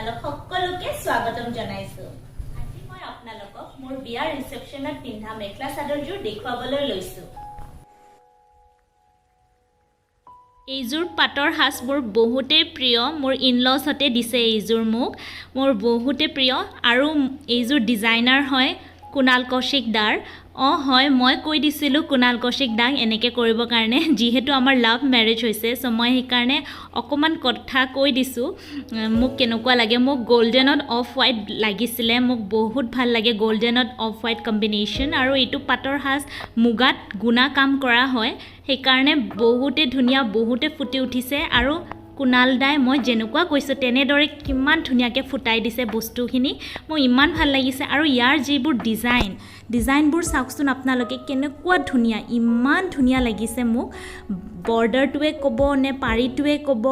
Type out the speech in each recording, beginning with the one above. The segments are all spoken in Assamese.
আপোনালোক সকলোকে স্বাগতম জনাইছো। আজি মই আপোনালোকক মোৰ বিয়াৰ ৰিসেপশনত পিন্ধা মেখলা চাদৰযোৰ দেখুৱাবলৈ লৈছো। এইযোৰ পাটৰ সাজ মোৰ বহুতে প্ৰিয়। মোৰ ইনলছ হতে দিছে এইযোৰ মোৰ বহুতে প্ৰিয় আৰু এইযোৰ ডিজাইনাৰ হয় কুনাল কৌশিক দাৰ। হয় মই কৈ দিছিলো কুনাল কৌশিক দাক এনেকে কৰিব কাৰণে, যেহেতু আমাৰ লাভ ম্যাৰেজ হৈছে সো মই সেই কাৰণে অকমান কথা কৈ দিছো মোক কেনেকুৱা লাগে। মোক গোল্ডেনত অফ হোৱাইট লাগিছিলে, মোক বহুত ভাল লাগে গোল্ডেনত অফ হোৱাইট কম্বিনেশ্যন। আৰু এইটো পাটৰ সাজ মুগাত গুণা কাম কৰা হয়, সেই কাৰণে বহুতে ধুনীয়া, বহুতে ফুটি উঠিছে। আৰু কুনাল দাই মই যেনেকুৱা কৈছো তেনেদৰে কিমান ধুনীয়াকৈ ফুটাই দিছে বস্তুখিনি, মোৰ ইমান ভাল লাগিছে। আৰু ইয়াৰ যিবোৰ ডিজাইনবোৰ চাওকচোন আপোনালোকে কেনেকুৱা ধুনীয়া, ইমান ধুনীয়া লাগিছে মোক। বৰ্ডাৰটোৱে ক'ব নে পাৰীটোৱে ক'ব,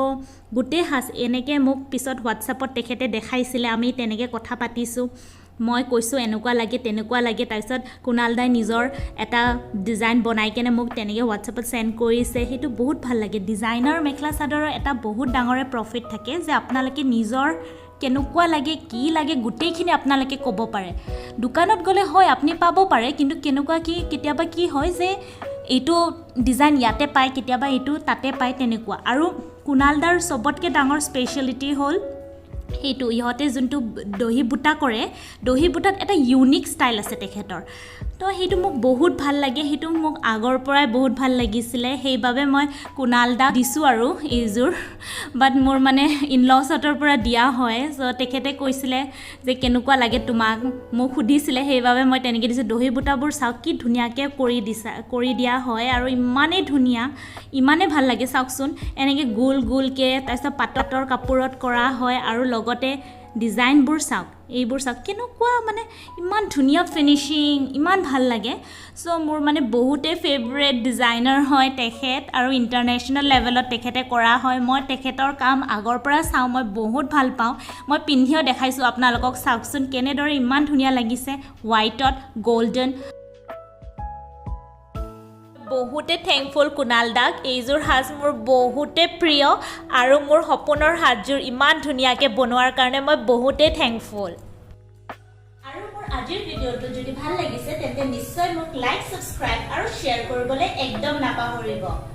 গোটেই সাজ এনেকৈ মোক পিছত হোৱাটছআপত তেখেতে দেখাইছিলে, আমি তেনেকৈ কথা পাতিছোঁ। মই কৈছোঁ এনেকুৱা লাগে তেনেকুৱা লাগে, তাৰপিছত কুনাল দাই নিজৰ এটা ডিজাইন বনাই কেনে মোক তেনেকৈ হোৱাটছআপত সেন্ড কৰিছে। সেইটো বহুত ভাল লাগে। ডিজাইনাৰ মেখেলা চাদৰৰ এটা বহুত ডাঙৰে প্ৰফিট থাকে যে আপোনালোকে নিজৰ কেনেকুৱা লাগে কি লাগে গোটেইখিনি আপোনালোকে ক'ব পাৰে। দোকানত গ'লে হয় আপুনি পাব পাৰে, কিন্তু কেনেকুৱা কি কেতিয়াবা কি হয় যে এইটো ডিজাইন ইয়াতে পায়, কেতিয়াবা এইটো তাতে পায় তেনেকুৱা। আৰু কুনাল দাৰ চবতকৈ ডাঙৰ স্পেচিয়েলিটি হ'ল সেইটো ইহঁতে যোনটো দহি বুটা কৰে, দহি বুটাত এটা ইউনিক ষ্টাইল আছে তেখেতৰ। তো সেইটো মোক বহুত ভাল লাগে, সেইটো মোক আগৰ পৰাই বহুত ভাল লাগিছিলে, সেইবাবে মই কুনাল দাক দিছোঁ আৰু এইযোৰ। বাট মোৰ মানে ইনলছহঁতৰ পৰা দিয়া হয়, চ' তেখেতে কৈছিলে যে কেনেকুৱা লাগে তোমাক, মোক সুধিছিলে, সেইবাবে মই তেনেকৈ দিছোঁ। দহি বুটাবোৰ চাওক কি ধুনীয়াকৈ কৰি দিয়া হয় আৰু ইমানেই ধুনীয়া, ইমানেই ভাল লাগে। চাওকচোন এনেকৈ গোল গোলকৈ তাৰপিছত পাটৰ কাপোৰত কৰা হয় আৰু লগতে ডিজাইনবোৰ চাওক, এইবোৰ চাওক কেনেকুৱা মানে ইমান ধুনীয়া ফিনিচিং, ইমান ভাল লাগে। চ' মোৰ মানে বহুতে ফেভৰেট ডিজাইনাৰ হয় তেখেত, আৰু ইণ্টাৰনেশ্যনেল লেভেলত তেখেতে কৰা হয়। মই তেখেতৰ কাম আগৰ পৰা চাওঁ, মই বহুত ভাল পাওঁ। মই পিন্ধিও দেখাইছোঁ আপোনালোকক, চাওকচোন কেনেদৰে ইমান ধুনীয়া লাগিছে হোৱাইটত গ'ল্ডেন। বহুতে থেংকফুল কুনাল দাক, এইযোৰ সাজ মোৰ বহুতে প্ৰিয় আৰু মোৰ সপোনৰ সাজযোৰ ইমান ধুনীয়াকৈ বনোৱাৰ কাৰণে মই বহুতেই থেংকফুল। আৰু মোৰ আজিৰ ভিডিঅ'টো যদি ভাল লাগিছে তেন্তে নিশ্চয় মোক লাইক, ছাবস্ক্ৰাইব আৰু শ্বেয়াৰ কৰিবলৈ একদম নাপাহৰিব।